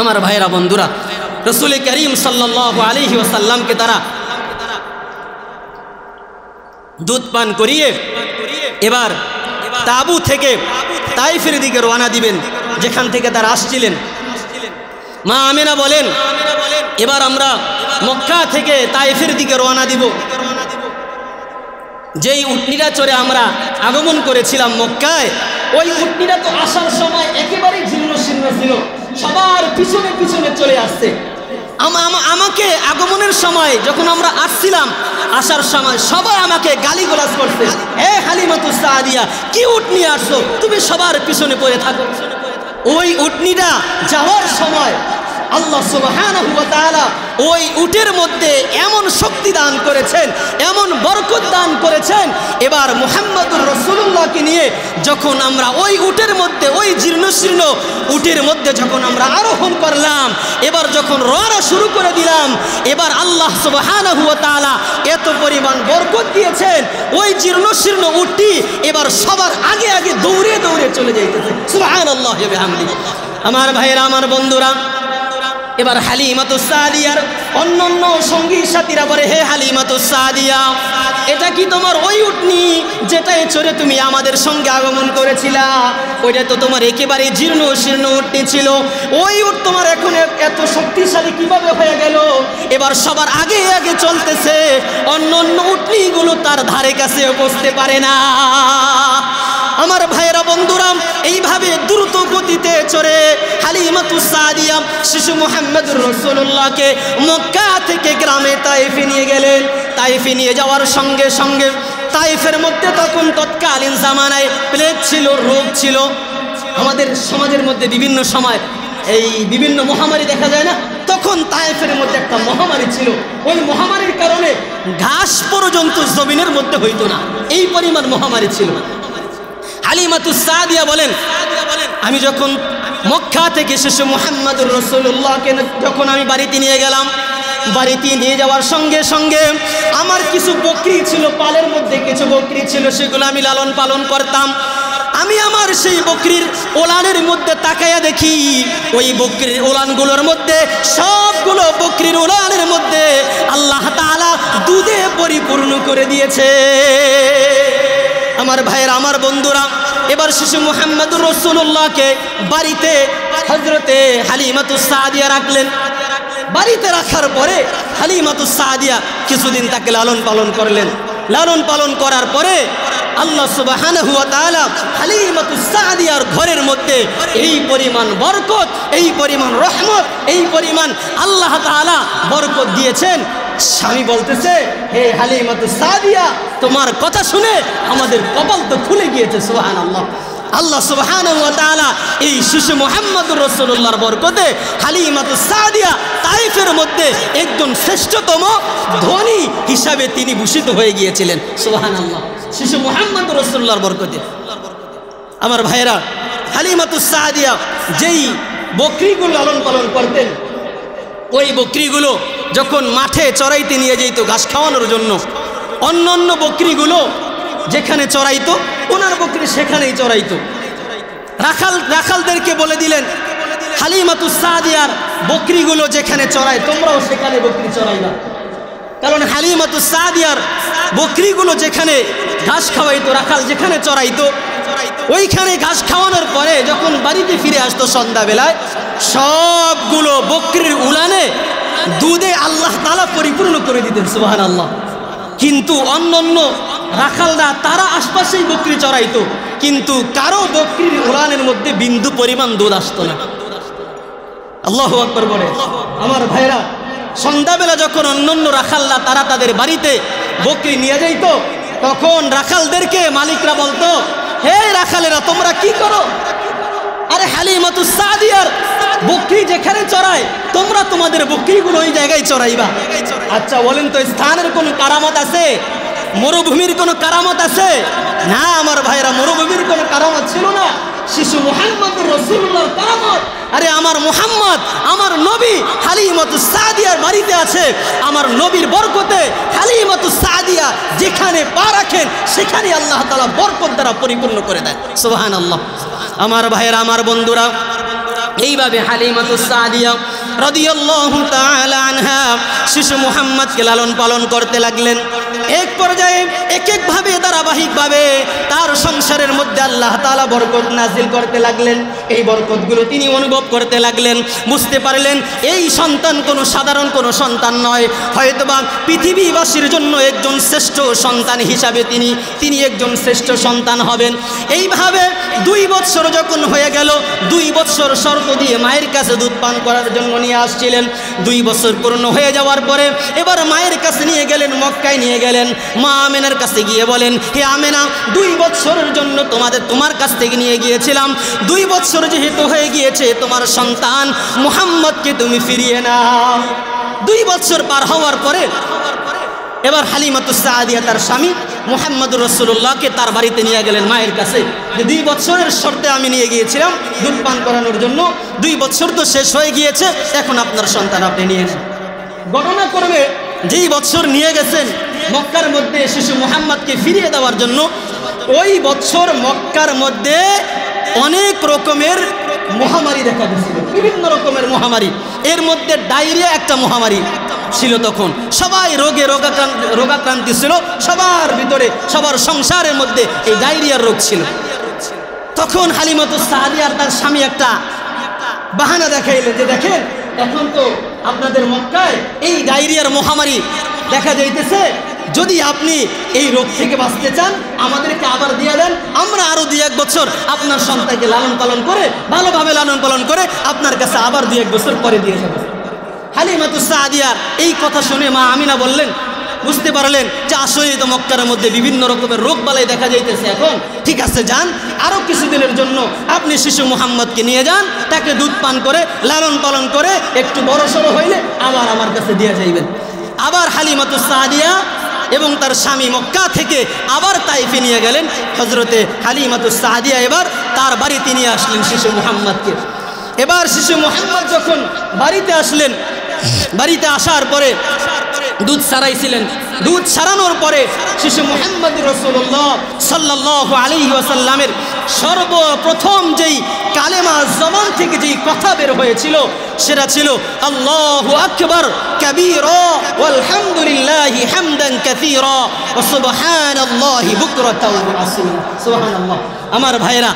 আমার ভাইয়েরা, বন্ধুরা, রাসূল করিম সাল্লাল্লাহু আলাইহি ওয়াসাল্লামকে তারা দুধ পান করিয়ে এবার তাঁবু থেকে তাইফের দিকে রওনা দিবেন, যেখান থেকে তারা আসছিলেন। মা আমেনা বলেন, এবার আমরা মক্কা থেকে তাইফের দিকে রওনা দিব। যেই উটনিটা চড়ে আমরা আগমন করেছিলাম মক্কায়, ওই উটনিটা তো আসার সময় একেবারেই জীর্ণ শীর্ণ ছিল, সবার পিছনে পিছনে চলে আসছে। আমাকে আগমনের সময় যখন আমরা আসছিলাম, আসার সময় সবাই আমাকে গালিগালাজ করছে, হে হালিমাতুস সাদিয়া, কি উট নিয়ে আসছো, তুমি সবার পিছনে পড়ে থাকো। ওই উটনিটা যাওয়ার সময় আল্লাহ সুবহানাহু ওয়া তাআলা ওই উটের মধ্যে এমন শক্তি দান করেছেন, এমন বরকত দান করেছেন। এবার মুহাম্মদুর রাসূলুল্লাহকে নিয়ে যখন আমরা ওই উটের মধ্যে, ওই জীর্ণশীর্ণ উটের মধ্যে যখন আমরা আরোহণ করলাম, এবার যখন রওনা শুরু করে দিলাম, এবার আল্লাহ সুবহানাহু ওয়া তাআলা এত পরিমাণ বরকত দিয়েছেন, ওই জীর্ণশীর্ণ উটটি এবার সবার আগে আগে দৌড়ে দৌড়ে চলে যাইতেছে। সুবহানাল্লাহ ওয়া বিহামদিহি। আমার ভাইয়েরা, আমার বন্ধুরা, এবার হালিমাতুস সাদিয়ার অন্যান্য সঙ্গী সাথীরা বলে, হে হালিমাতুস সাদিয়া, এটা কি তোমার ওই উটনি যেটাই চড়ে তুমি আমাদের সঙ্গে আগমন করেছিলা? ওইটা তো তোমার একেবারে জীর্ণ শীর্ণ উটনি ছিল, ওই উট তোমার এখন এত শক্তিশালী কিভাবে হয়ে গেল? এবার সবার আগে আগে চলতেছে, অন্য অন্য উটনিগুলো তার ধারে কাছে বসতে পারে না। আমার ভাইয়েরা, বন্ধুরা, এইভাবে দ্রুত গতিতে চড়ে হালিমাতুস সাদিয়া শিশু মুহাম্মদুর রাসূলুল্লাহকে মক্কা থেকে গ্রামে তাইফে নিয়ে গেলেন। তাইফে নিয়ে যাওয়ার সঙ্গে সঙ্গে তাইফের মধ্যে তখন তৎকালীন জামানায় প্লেগ ছিল, রোগ ছিল। আমাদের সমাজের মধ্যে বিভিন্ন সময় এই বিভিন্ন মহামারী দেখা যায় না, তখন তাইফের মধ্যে একটা মহামারী ছিল। ওই মহামারীর কারণে ঘাস পর্যন্ত জমিনের মধ্যে হইতো না, এই পরিমাণ মহামারী ছিল। হালিমাতুস সাদিয়া বলেন, আমি যখন মক্কা থেকে শিশু মুহাম্মদুর রাসূলুল্লাহকে যখন আমি বাড়িতে নিয়ে গেলাম, বাড়িতে নিয়ে যাওয়ার সঙ্গে সঙ্গে আমার কিছু বকরি ছিল, পালের মধ্যে কিছু বকরি ছিল, সেগুলো আমি লালন পালন করতাম। আমি আমার সেই বকরির ওলানের মধ্যে তাকাইয়া দেখি, ওই বকরির ওলানগুলোর মধ্যে, সবগুলো বকরির ওলানের মধ্যে আল্লাহ তাআলা দুধে পরিপূর্ণ করে দিয়েছে। আমার ভাইয়েরা, আমার বন্ধুরা, এবার শিশু মুহাম্মদুর রাসূলুল্লাহকে বাড়িতে হযরতে হালিমাতুস সাদিয়া রাখলেন। বাড়িতে রাখার পরে হালিমাতুস সাদিয়া কিছুদিন তাকে লালন পালন করলেন। লালন পালন করার পরে আল্লাহ সুবহানাহু ওয়া তাআলা হালিমাতুস সাদিয়ার ঘরের মধ্যে এই পরিমাণ বরকত, এই পরিমাণ রহমত, এই পরিমাণ আল্লাহ তাআলা বরকত দিয়েছেন। স্বামী বলতেছে, হে হালিমাতুস সাদিয়া, তোমার কথা শুনে আমাদের কপাল তো খুলে গিয়েছে। সুবহানাল্লাহ। আল্লাহ সুবহানাহু ওয়া তাআলা এই শিশু মুহাম্মদুর রাসূলুল্লাহর বরকতে হালিমাতুস সাদিয়া তায়েফের মধ্যে একজন শ্রেষ্ঠতম ধনী হিসাবে তিনি ভূষিত হয়ে গিয়েছিলেন। সুবহানাল্লাহ। শিশু মুহাম্মদুর রাসূলুল্লাহর বরকতে। আমার ভাইরা, হালিমাতুস সাদিয়া যেই বকরিগুলো লালন পালন করতেন, ওই বকরিগুলো যখন মাঠে চড়াইতে নিয়ে যেত ঘাস খাওয়ানোর জন্য, অন্য অন্য বকরিগুলো যেখানে চড়াইতো ওনার বকরি সেখানেই চড়াইতো। রাখালদেরকে বলে দিলেন, হালিমাতুস সাদিয়ার বকরিগুলো যেখানে চড়ায় তোমরাও সেখানে বকরি চড়াইবা। কারণ হালিমাতুস সাদিয়ার বকরিগুলো যেখানে ঘাস খাওয়াইতো, রাখাল যেখানে চড়াইতো, ওইখানে ঘাস খাওয়ানোর পরে যখন বাড়িতে ফিরে আসতো সন্ধ্যাবেলায়, সবগুলো বকরির উলানে দুধে আল্লাহ তাআলা পরিপূর্ণ করে দিতেন। সুবহানাল্লাহ। কিন্তু অন্যান্য রাখালরা তারা আশপাশেই বকরি চড়াইতো, কিন্তু কারো বকরির উলানের মধ্যে বিন্দু পরিমাণ দুধ আসতো না। আল্লাহু আকবার বলে। আমার ভাইরা, সন্ধ্যাবেলা যখন অন্যান্য রাখালরা তারা তাদের বাড়িতে বকরি নিয়ে যাইত, তখন রাখালদেরকে মালিকরা বলতো, হে রাখালেরা তোমরা কি করো? আরে হালিমাতুস সাদিয়ার বকরি যেখানে চড়ায় তোমরা তোমাদের বকরিগুলো ওই জায়গায় চড়াইবা। আচ্ছা বলেন তো, স্থানের কোনো কারামত আছে? মরুভূমির কোনো কারামত আছে? না আমার ভাইরা, মরুভূমির কোনো কারামত ছিল না। শিশু মুহাম্মদুর রাসূলুল্লাহর কারামত। আরে আমার মুহাম্মদ, আমার নবী হালিমাতুস সাদিয়ার বাড়িতে আছে। আমার নবীর বরকতে হালিমাতুস সাদিয়া যেখানে পা রাখেন সেখানে আল্লাহ তাআলা বরকত দ্বারা পরিপূর্ণ করে দেন। সুবহানাল্লাহ। আমার ভাইরা, আমার বন্ধুরা, এইভাবে হালিমাতুস সাদিয়া রাদিয়াল্লাহু তাআলা আনহা শিশু মুহাম্মদকে লালন পালন করতে লাগলেন। এক পর্যায়ে এক একভাবে ধারাবাহিকভাবে তার সংসারের মধ্যে আল্লাহ তাআলা বরকত নাজিল করতে লাগলেন। এই বরকতগুলো তিনি অনুভব করতে লাগলেন। বুঝতে পারলেন এই সন্তান কোনো সাধারণ কোনো সন্তান নয়, হয়তোবা পৃথিবীবাসীর জন্য একজন শ্রেষ্ঠ সন্তান হিসাবে তিনি একজন শ্রেষ্ঠ সন্তান হবেন। এইভাবে 2 বছর যখন হয়ে গেল, 2 বছর শর্ত দিয়ে মায়ের কাছে দুধ পান করার জন্য নিয়ে আসছিলেন। 2 বছর পূর্ণ হয়ে যাওয়ার পরে এবার মায়ের কাছে নিয়ে গেলেন, মক্কায় নিয়ে গেলেন। মা আমেনার কাছে গিয়ে বলেন, হে আমেনা, 2 বছরের জন্য তোমার কাছ থেকে নিয়ে গিয়েছিলাম, 2 বছর যেহেতু হয়ে গিয়েছে, তোমার সন্তান মুহাম্মদকে তুমি ফিরিয়ে নাও। 2 বছর পার হওয়ার পরে এবার হালিমাতুস সাদিয়া তার স্বামী মুহাম্মদুর রাসূলুল্লাহকে তার বাড়িতে নিয়ে গেলেন মায়ের কাছে, যে 2 বছরের শর্তে আমি নিয়ে গিয়েছিলাম দুধ পান করানোর জন্য, 2 বছর তো শেষ হয়ে গিয়েছে, এখন আপনার সন্তান আপনি নিয়ে নেন। গণনা করবে যেই বছর নিয়ে গেছেন মক্কার মধ্যে শিশু মুহাম্মদকে ফিরিয়ে দেওয়ার জন্য, ওই বছর মক্কার মধ্যে অনেক রকমের মহামারী দেখা দিয়েছিল, বিভিন্ন রকমের মহামারী। এর মধ্যে ডায়রিয়া একটা মহামারী ছিল। তখন সবাই রোগাক্রান্তি ছিল, সবার ভিতরে, সবার সংসারের মধ্যে এই ডায়রিয়ার রোগ ছিল। তখন হালিমাতুস সাদিয়া আর তার স্বামী একটা বাহানা দেখাইলেন যে, দেখেন এখন তো আপনাদের মক্কায় এই ডায়রিয়ার মহামারী দেখা যাইতেছে, যদি আপনি এই রোগ থেকে বাঁচতে চান আমাদেরকে আবার দিয়ে দেন, আমরা আরো 2-1 বছর আপনার সন্তানকে লালন পালন করে, ভালোভাবে লালন পালন করে আপনার কাছে আবার 2-1 বছর পরে দিয়ে যাবো। হালিমাতুস সাদিয়ার এই কথা শুনে মা আমিনা বললেন, বুঝতে পারলেন যে আসলেই তো মক্কার মধ্যে বিভিন্ন রকমের রোগ বালাই দেখা যাইতেছে, এখন ঠিক আছে যান, আরো কিছুদিনের জন্য আপনি শিশু মুহাম্মদকে নিয়ে যান, তাকে দুধ পান করে লালন পালন করে একটু বড়সড় হইলে আবার আমার কাছে দিয়ে যাইবেন। আবার হালিমাতুস সাদিয়া এবং তার স্বামী মক্কা থেকে আবার তাইফে নিয়ে গেলেন। হযরতে হালিমাতুস সাদিয়া এবার তার বাড়িতে নিয়ে আসলেন শিশু মুহাম্মদকে। এবার শিশু মুহাম্মদ যখন বাড়িতে আসলেন, বাড়িতে আসার পরে দুধ সারাইছিলেন। দুধ সারানোর পরে শিশু মুহাম্মদুর রাসূলুল্লাহ সাল্লাল্লাহু আলাইহি ওয়াসাল্লামের সর্বপ্রথম যেই কালেমা জবান থেকে যেই কথা বের হয়েছিল সেটা ছিল আল্লাহু আকবার কাবীরা ওয়ালহামদুলিল্লাহি হামদান কাসীরা ওয়া সুবহানাল্লাহি বুকরাতাও ওয়া আসীলা। সুবহানাল্লাহ। আমার ভাইরা,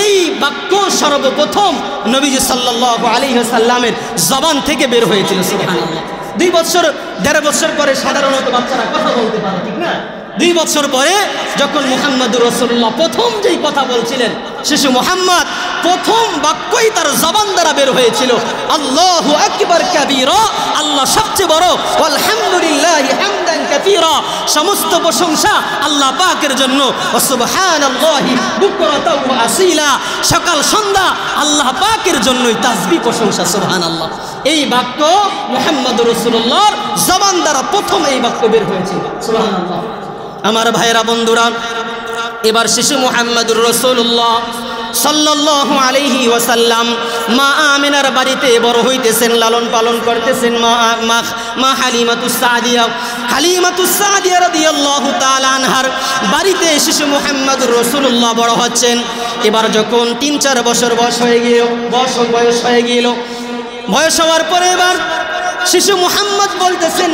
এই বাক্য সর্বপ্রথম নবীজি সাল্লাল্লাহু আলাইহি ওয়াসাল্লামের জবান থেকে বের হয়েছিল। সুবহানাল্লাহ। 2 বছর 1.5 বছর পরে সাধারণত বাচ্চারা কথা বলতে পারে, ঠিক না? 2 বছর পরে যখন মুহাম্মদুর রাসূলুল্লাহ প্রথম যেই কথা বলছিলেন, শিশু মুহাম্মদ প্রথম বাক্যই তার জবান দ্বারা বের হয়েছিল আল্লাহু আকবার কাবীরা, আল্লাহ সবচেয়ে বড়, আলহামদুলিল্লাহি হামদান কাসীরা, সমস্ত প্রশংসা আল্লাহ পাকের জন্য, ওয়া সুবহানাল্লাহি বুকরাতাও ওয়া আসীলা, সকাল সন্ধ্যা আল্লাহ পাকের জন্যই তাসবিহ প্রশংসা, সুবহানাল্লাহ। এই বাক্য মুহাম্মদুর রাসূলুল্লাহর জবান দ্বারা প্রথম এই বাক্য বের হয়েছিল, সুবহানাল্লাহ। আমার ভাইরা বন্ধুরা, এবার শিশু মুহাম্মদুর রাসূলুল্লাহ সাল্লাল্লাহু আলাইহি ওয়াসাল্লাম মা আমিনার বাড়িতে বড় হইতেছেন, লালন পালন করতেছেন মা হালিমাতুস সাদিয়া রাদিয়াল্লাহু তাআলা আনহার বাড়িতে শিশু মুহাম্মদুর রাসূলুল্লাহ বড় হচ্ছেন। এবার যখন 3-4 বছর বয়স হয়ে গেল, বয়স হওয়ার পরে এবার শিশু মুহাম্মদ বলতেছেন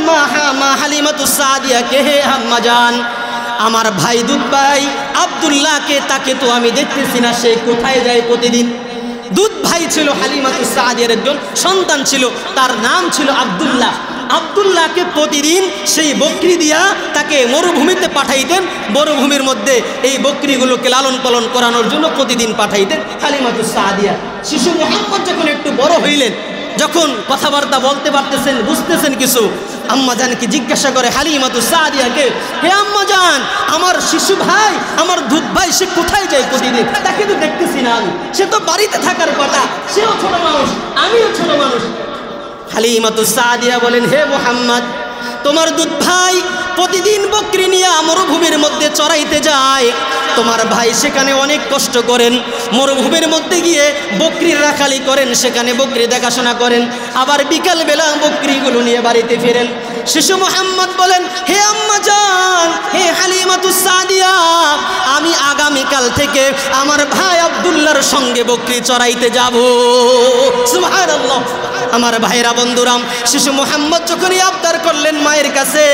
মা হালিমাতুস সাদিয়াকে, হে আম্মা জান, আমার ভাই দুধ ভাই আব্দুল্লাহকে, তাকে তো আমি দেখতেছি না, সে কোথায় যায় প্রতিদিন। দুধ ভাই ছিল হালিমাতুস সাদিয়ার একজন সন্তান ছিল, তার নাম ছিল আব্দুল্লাহ। আব্দুল্লাহকে প্রতিদিন সেই বকরি দিয়া তাকে মরুভূমিতে পাঠাইতেন, মরুভূমির মধ্যে এই বকরিগুলোকে লালন পালন করানোর জন্য প্রতিদিন পাঠাইতেন হালিমাতুস সাদিয়া। শিশু মুহাম্মদ যখন একটু বড় হইলেন, যখন কথাবার্তা বলতে পারতেছেন, বুঝতেছেন কিছু, আম্মা জানকে জিজ্ঞাসা করে হালিমাতুস সাদিয়াকে, হে আম্মা জান, আমার শিশু ভাই, আমার দুধ ভাই, সে কোথায় যায় প্রতিদিন? তাকে তো দেখতেছি না আমি, সে তো বাড়িতে থাকার কথা, সেও ছোট মানুষ, আমিও ছোট মানুষ। হালিমাতুস সাদিয়া বলেন, হে মুহাম্মদ, তোমার দুধ ভাই প্রতিদিন বকরি নিয়ে মরুভূমির মধ্যে চড়াইতে যায়, তোমার ভাই সেখানে অনেক কষ্ট করেন, মরুভূমির মধ্যে গিয়ে বকরির রাখালি করেন, সেখানে বকরি দেখাশোনা করেন, আবার বিকালবেলা বকরিগুলো নিয়ে বাড়িতে ফেরেন। শিশু মুহাম্মদ বলেন, হে আম্মা জান, হে হালিমাতুস সাদিয়া, আমি আগামীকাল থেকে আমার ভাই আব্দুল্লাহর সঙ্গে বকরি চড়াইতে যাব। সুবহানাল্লাহ। আমার ভাইরা বন্ধুরাম, শিশু মুহাম্মদ যখনই আবদার করলেন মায়ের কাছে,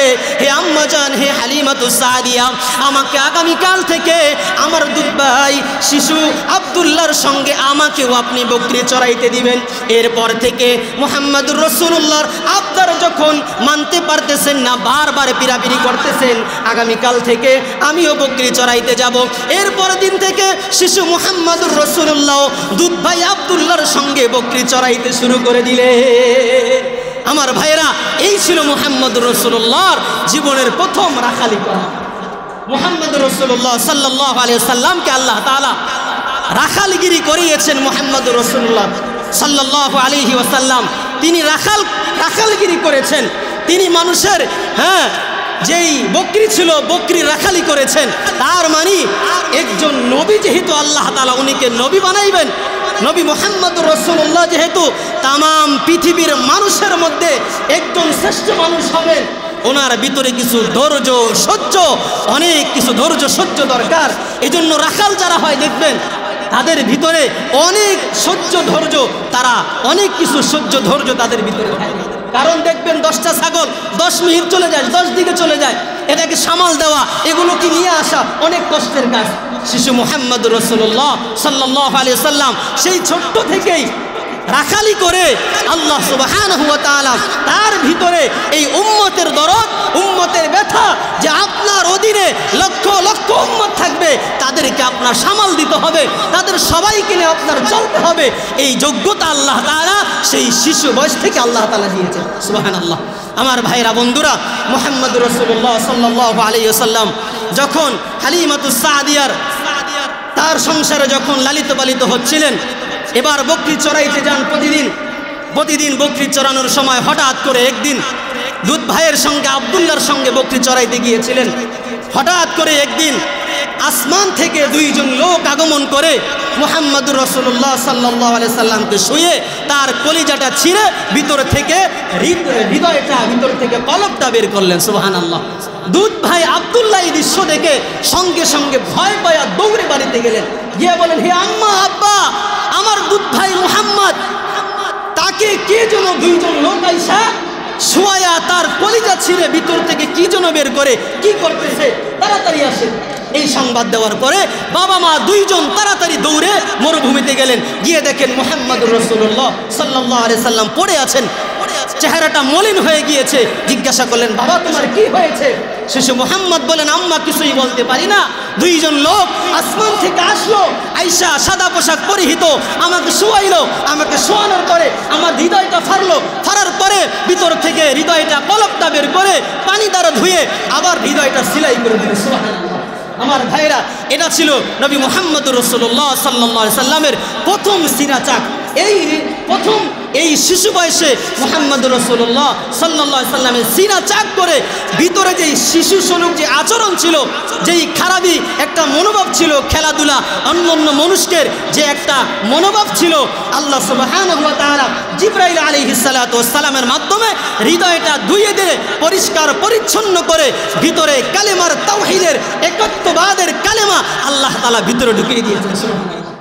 হে আম্মা জান, হে হালিমাতুস সাদিয়া, আমাকে আগামীকাল থেকে আমার দুধ ভাই শিশু আব্দুল্লাহর সঙ্গে আমাকেও আপনি বকরি চড়াইতে দিবেন। এরপর থেকে মুহাম্মদুর রাসূলুল্লাহর আবদার যখন মানতে পারতেছেন না, বারবার পিরাপিরি করতেছেন, আগামীকাল থেকে আমিও বকরি চড়াইতে যাব। এরপর দিন থেকে শিশু মুহাম্মদুর রাসূলুল্লাহ দুধ ভাই আব্দুল্লাহর সঙ্গে বকরি চড়াইতে শুরু করে দিলেন। আমার ভাইরা, এই ছিল মুহাম্মদুর রাসূলুল্লাহর জীবনের প্রথম রাখালি করা। মুহাম্মদুর রাসূলুল্লাহ সাল্লাল্লাহু আলাইহি ওয়াসাল্লামকে আল্লাহ তাআলা রাখালগিরি করিয়েছেন। মুহাম্মদুর রাসূলুল্লাহ সাল্লাল্লাহু আলাইহি ওয়াসাল্লাম তিনি রাখালগিরি করেছেন। তিনি মানুষের যেই বকরি ছিল, বকরি রাখালি করেছেন। তার মানে একজন নবী যেহেতু আল্লাহ তাআলা উনিকে নবী বানাইবেন, নবী মুহাম্মদুর রাসূলুল্লাহ যেহেতু তামাম পৃথিবীর মানুষের মধ্যে একজন শ্রেষ্ঠ মানুষ হবেন, ওনার ভিতরে কিছু ধৈর্য সহ্য, অনেক কিছু ধৈর্য সহ্য দরকার। এই জন্য রাখাল যারা হয় দেখবেন তাদের ভিতরে অনেক সহ্য ধৈর্য, তারা অনেক কিছু সহ্য ধৈর্য তাদের ভিতরে থাকে। কারণ দেখবেন 10টা ছাগল 10 মিনিট চলে যায়, 10 দিকে চলে যায়, এটাকে সামাল দেওয়া, এগুলোকে নিয়ে আসা অনেক কষ্টের কাজ। শিশু মুহাম্মদুর রাসূলুল্লাহ সাল্লাল্লাহু আলাইহি ওয়াসাল্লাম সেই ছোট্ট থেকেই রাখালি করে আল্লাহ সুবহানাহু ওয়া তাআলা তার ভিতরে এই উম্মতের দরদ, উম্মতের ব্যথা, যে আপনার অধীনে লক্ষ লক্ষ উম্মত থাকবে, তাদেরকে আপনার সামাল দিতে হবে, তাদের সবাইকে নিয়ে আপনার চলতে হবে, এই যোগ্যতা আল্লাহ তাআলা সেই শিশু বয়স থেকে আল্লাহ তাআলা দিয়েছেন। সুবহানাল্লাহ। আমার ভাইরা বন্ধুরা, মুহাম্মদুর রাসূলুল্লাহ সাল্লাল্লাহু আলাইহি ওয়াসাল্লাম যখন হালিমাতুস সাদিয়ার তার সংসারে যখন লালিত পালিত হচ্ছিলেন, এবার বকরি চড়াইতে যান প্রতিদিন বকরি চড়ানোর সময় হঠাৎ করে একদিন দুধ ভাইয়ের সঙ্গে আব্দুল্লাহর সঙ্গে বকরি চড়াইতে গিয়েছিলেন। হঠাৎ করে একদিন আসমান থেকে 2 জন লোক আগমন করে মুহাম্মদুর রাসূলুল্লাহ সাল্লাল্লাহু আলাইহি সাল্লামকে শুয়ে তার কলিজাটা ছিঁড়ে ভিতর থেকে হৃদয়টা ভিতর থেকে কলবটা বের করলেন। সুবহানাল্লাহ। দুধ ভাই আব্দুল্লাহ এই দৃশ্য দেখে সঙ্গে সঙ্গে ভয় পায়া দৌড়ে বাড়িতে গেলেন, গিয়ে বলেন, হে আম্মা, আব্বা, আমার দুধ ভাই মুহাম্মদ, তাকে কে যেন 2 জন লোক আইসা শুয়ায়া তার কলিজা ছিঁড়ে ভিতর থেকে কি যেন বের করে কি করতেছে, তাড়াতাড়ি আসেন। এই সংবাদ দেওয়ার পরে বাবা মা 2 জন তাড়াতাড়ি দৌড়ে মরুভূমিতে গেলেন, গিয়ে দেখেন মুহাম্মদুর রাসূলুল্লাহ সাল্লাল্লাহু আলাইহি সাল্লাম পড়ে আছেন। চেহারাটা মলিন হয়ে গিয়েছে। জিজ্ঞাসা করলেন, বাবা তোমার কি হয়েছে? শিশু মুহাম্মদ বলেন, আম্মা কিছুই বলতে পারি না। দুইজন লোক আসমান থেকে আসলো, আয়েশা সাদা পোশাক পরিহিত আমাকে শোয়াইলো, আমাকে শোয়ানোর পরে আমার হৃদয়টা ফারার পরে ভিতর থেকে হৃদয়টা কলপটা বের করে পানি দ্বারা ধুয়ে আবার হৃদয়টা সেলাই করে দিল। সুবহানাল্লাহ। আমার ভাইরা, এটা ছিল নবী মুহাম্মদুর রাসূলুল্লাহ সাল্লাল্লাহু আলাইহি সাল্লামের প্রথম সিনা চাক। এই শিশু বয়সে মুহাম্মদুর রাসূলুল্লাহ সাল্লাল্লাহু আলাইহি সাল্লামের সিনা চাক করে ভিতরে যেই শিশু সুলভ যে আচরণ ছিল, যেই খারাপি একটা মনোভাব ছিল, খেলাধুলা অন্যান্য মানুষের যে একটা মনোভাব ছিল, আল্লাহ সুবহানাহু ওয়া তাআলা জিবরাইল আলাইহিস সালাতু ওয়াস সালামের মাধ্যমে হৃদয়টা ধুইয়ে দিয়ে পরিষ্কার পরিচ্ছন্ন করে ভিতরে কালেমার তাওহীদের একত্ববাদের কালেমা আল্লাহ তাআলা ভিতরে ঢুকিয়ে দিয়েছেন। সুবহানাল্লাহ।